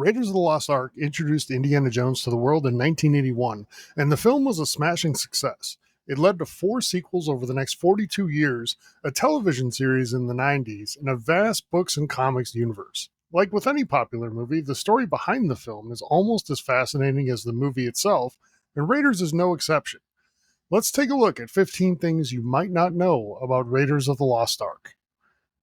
Raiders of the Lost Ark introduced Indiana Jones to the world in 1981, and the film was a smashing success. It led to 4 sequels over the next 42 years, a television series in the 90s, and a vast books and comics universe. Like with any popular movie, the story behind the film is almost as fascinating as the movie itself, and Raiders is no exception. Let's take a look at 15 things you might not know about Raiders of the Lost Ark.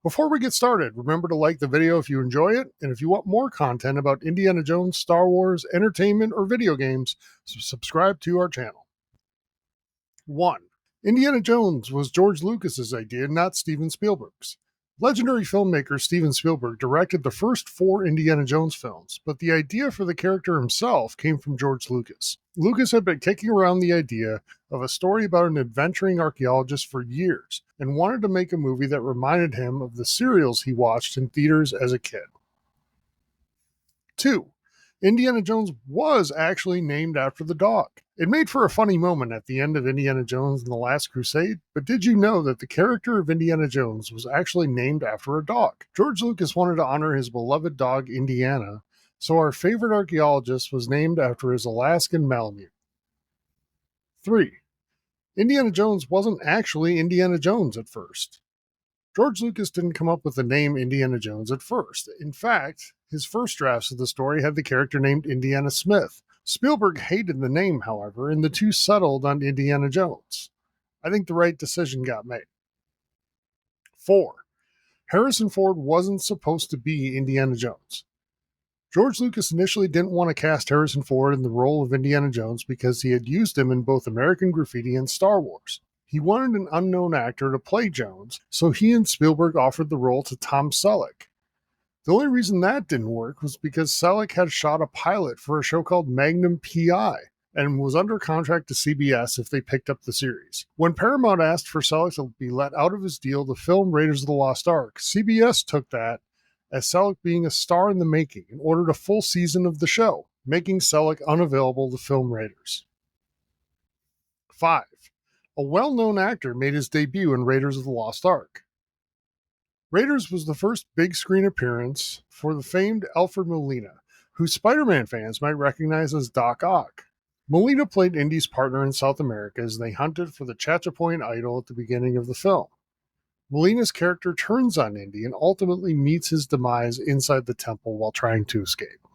Before we get started, remember to like the video if you enjoy it, and if you want more content about Indiana Jones, Star Wars, entertainment, or video games, subscribe to our channel. 1. Indiana Jones was George Lucas's idea, not Steven Spielberg's. Legendary filmmaker Steven Spielberg directed the first 4 Indiana Jones films, but the idea for the character himself came from George Lucas. Lucas had been kicking around the idea of a story about an adventuring archaeologist for years, and wanted to make a movie that reminded him of the serials he watched in theaters as a kid. 2. Indiana Jones was actually named after the dog. It made for a funny moment at the end of Indiana Jones and the Last Crusade, but did you know that the character of Indiana Jones was actually named after a dog? George Lucas wanted to honor his beloved dog, Indiana, so our favorite archaeologist was named after his Alaskan Malamute. 3. Indiana Jones wasn't actually Indiana Jones at first. George Lucas didn't come up with the name Indiana Jones at first. In fact, his first drafts of the story had the character named Indiana Smith. Spielberg hated the name, however, and the two settled on Indiana Jones. I think the right decision got made. 4. Harrison Ford wasn't supposed to be Indiana Jones. George Lucas initially didn't want to cast Harrison Ford in the role of Indiana Jones because he had used him in both American Graffiti and Star Wars. He wanted an unknown actor to play Jones, so he and Spielberg offered the role to Tom Selleck. The only reason that didn't work was because Selleck had shot a pilot for a show called Magnum P.I. and was under contract to CBS if they picked up the series. When Paramount asked for Selleck to be let out of his deal to film Raiders of the Lost Ark, CBS took that as Selleck being a star in the making and ordered a full season of the show, making Selleck unavailable to film Raiders. 5. A well-known actor made his debut in Raiders of the Lost Ark. Raiders was the first big-screen appearance for the famed Alfred Molina, who Spider-Man fans might recognize as Doc Ock. Molina played Indy's partner in South America as they hunted for the Chachapoyant idol at the beginning of the film. Molina's character turns on Indy and ultimately meets his demise inside the temple while trying to escape.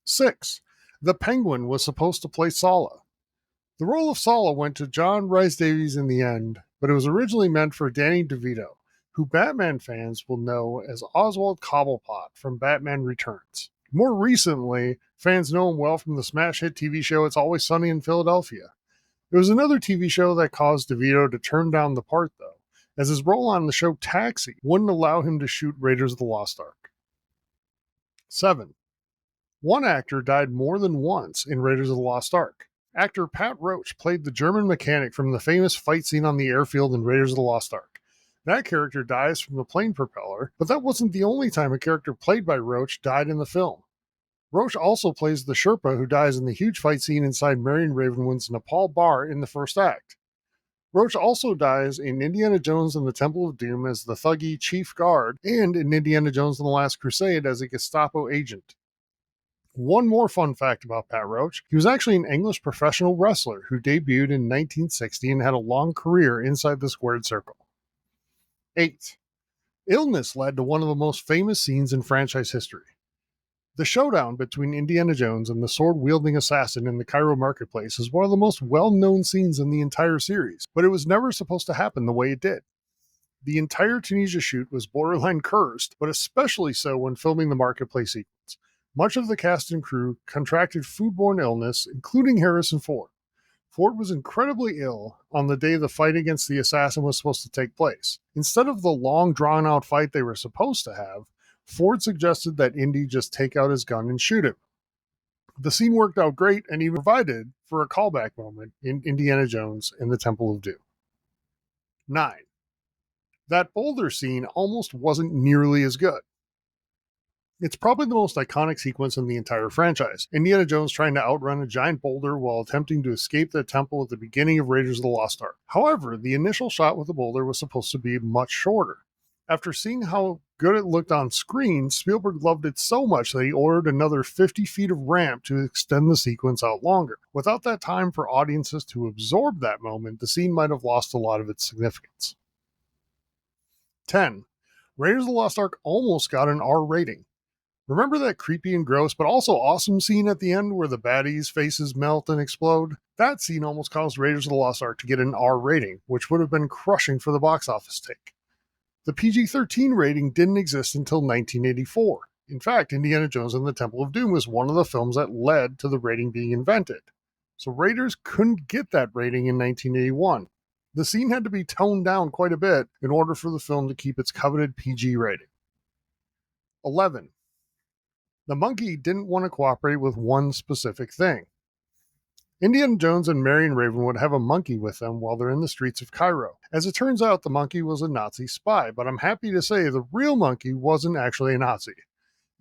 6. The Penguin was supposed to play Sala. The role of Sala went to John Rhys-Davies in the end, but it was originally meant for Danny DeVito, who Batman fans will know as Oswald Cobblepot from Batman Returns. More recently, fans know him well from the smash hit TV show It's Always Sunny in Philadelphia. It was another TV show that caused DeVito to turn down the part, though, as his role on the show Taxi wouldn't allow him to shoot Raiders of the Lost Ark. 7. One actor died more than once in Raiders of the Lost Ark. Actor Pat Roach played the German mechanic from the famous fight scene on the airfield in Raiders of the Lost Ark. That character dies from the plane propeller, but that wasn't the only time a character played by Roach died in the film. Roach also plays the Sherpa who dies in the huge fight scene inside Marion Ravenwood's Nepal bar in the first act. Roach also dies in Indiana Jones and the Temple of Doom as the thuggy chief guard, and in Indiana Jones and the Last Crusade as a Gestapo agent. One more fun fact about Pat Roach: he was actually an English professional wrestler who debuted in 1960 and had a long career inside the squared circle. 8. Illness led to one of the most famous scenes in franchise history. The showdown between Indiana Jones and the sword-wielding assassin in the Cairo marketplace is one of the most well-known scenes in the entire series, but it was never supposed to happen the way it did. The entire Tunisia shoot was borderline cursed, but especially so when filming the marketplace sequence. Much of the cast and crew contracted foodborne illness, including Harrison Ford. Ford was incredibly ill on the day the fight against the assassin was supposed to take place. Instead of the long, drawn-out fight they were supposed to have, Ford suggested that Indy just take out his gun and shoot him. The scene worked out great and even provided for a callback moment in Indiana Jones and the Temple of Doom. 9. That boulder scene almost wasn't nearly as good. It's probably the most iconic sequence in the entire franchise. Indiana Jones trying to outrun a giant boulder while attempting to escape the temple at the beginning of Raiders of the Lost Ark. However, the initial shot with the boulder was supposed to be much shorter. After seeing how good it looked on screen, Spielberg loved it so much that he ordered another 50 feet of ramp to extend the sequence out longer. Without that time for audiences to absorb that moment, the scene might have lost a lot of its significance. 10. Raiders of the Lost Ark almost got an R rating. Remember that creepy and gross but also awesome scene at the end where the baddies' faces melt and explode? That scene almost caused Raiders of the Lost Ark to get an R rating, which would have been crushing for the box office take. The PG-13 rating didn't exist until 1984. In fact, Indiana Jones and the Temple of Doom was one of the films that led to the rating being invented. So Raiders couldn't get that rating in 1981. The scene had to be toned down quite a bit in order for the film to keep its coveted PG rating. 11. The monkey didn't want to cooperate with one specific thing. Indiana Jones and Marion Ravenwood have a monkey with them while they're in the streets of Cairo. As it turns out, the monkey was a Nazi spy, but I'm happy to say the real monkey wasn't actually a Nazi.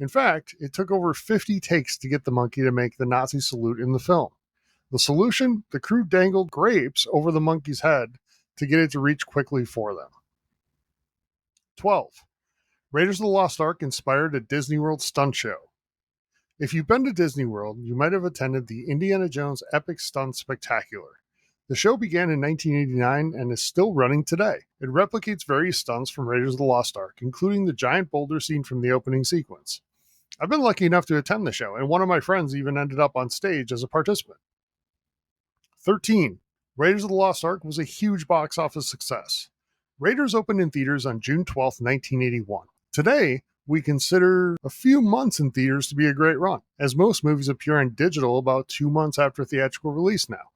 In fact, it took over 50 takes to get the monkey to make the Nazi salute in the film. The solution? The crew dangled grapes over the monkey's head to get it to reach quickly for them. 12. Raiders of the Lost Ark inspired a Disney World stunt show. If you've been to Disney World, you might have attended the Indiana Jones Epic Stunt Spectacular. The show began in 1989 and is still running today. It replicates various stunts from Raiders of the Lost Ark, including the giant boulder scene from the opening sequence. I've been lucky enough to attend the show, and one of my friends even ended up on stage as a participant. 13. Raiders of the Lost Ark was a huge box office success. Raiders opened in theaters on June 12, 1981. Today, we consider a few months in theaters to be a great run, as most movies appear on digital about 2 months after theatrical release now.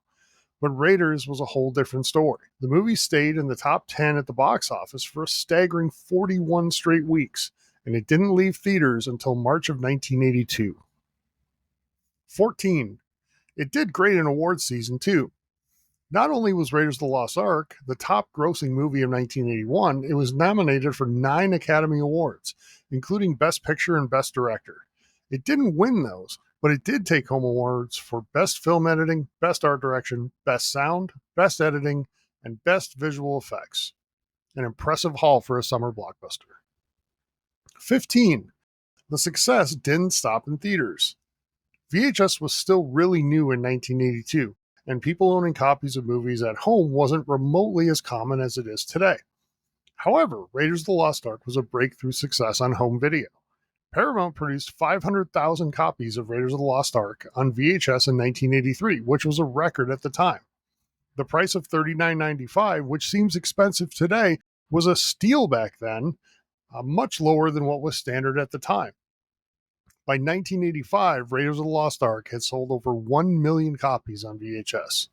But Raiders was a whole different story. The movie stayed in the top 10 at the box office for a staggering 41 straight weeks, and it didn't leave theaters until March of 1982. 14. It did great in awards season too. Not only was Raiders of the Lost Ark the top grossing movie of 1981, it was nominated for 9 Academy Awards, including Best Picture and Best Director. It didn't win those, but it did take home awards for Best Film Editing, Best Art Direction, Best Sound, Best Editing, and Best Visual Effects. An impressive haul for a summer blockbuster. 15. The success didn't stop in theaters. VHS was still really new in 1982, and people owning copies of movies at home wasn't remotely as common as it is today. However, Raiders of the Lost Ark was a breakthrough success on home video. Paramount produced 500,000 copies of Raiders of the Lost Ark on VHS in 1983, which was a record at the time. The price of $39.95, which seems expensive today, was a steal back then, much lower than what was standard at the time. By 1985, Raiders of the Lost Ark had sold over 1 million copies on VHS.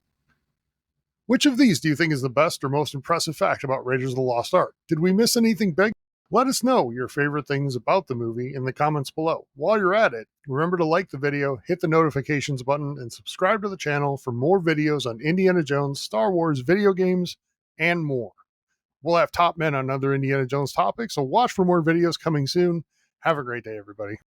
Which of these do you think is the best or most impressive fact about Raiders of the Lost Ark? Did we miss anything big? Let us know your favorite things about the movie in the comments below. While you're at it, remember to like the video, hit the notifications button, and subscribe to the channel for more videos on Indiana Jones, Star Wars, video games, and more. We'll have top men on other Indiana Jones topics, so watch for more videos coming soon. Have a great day, everybody.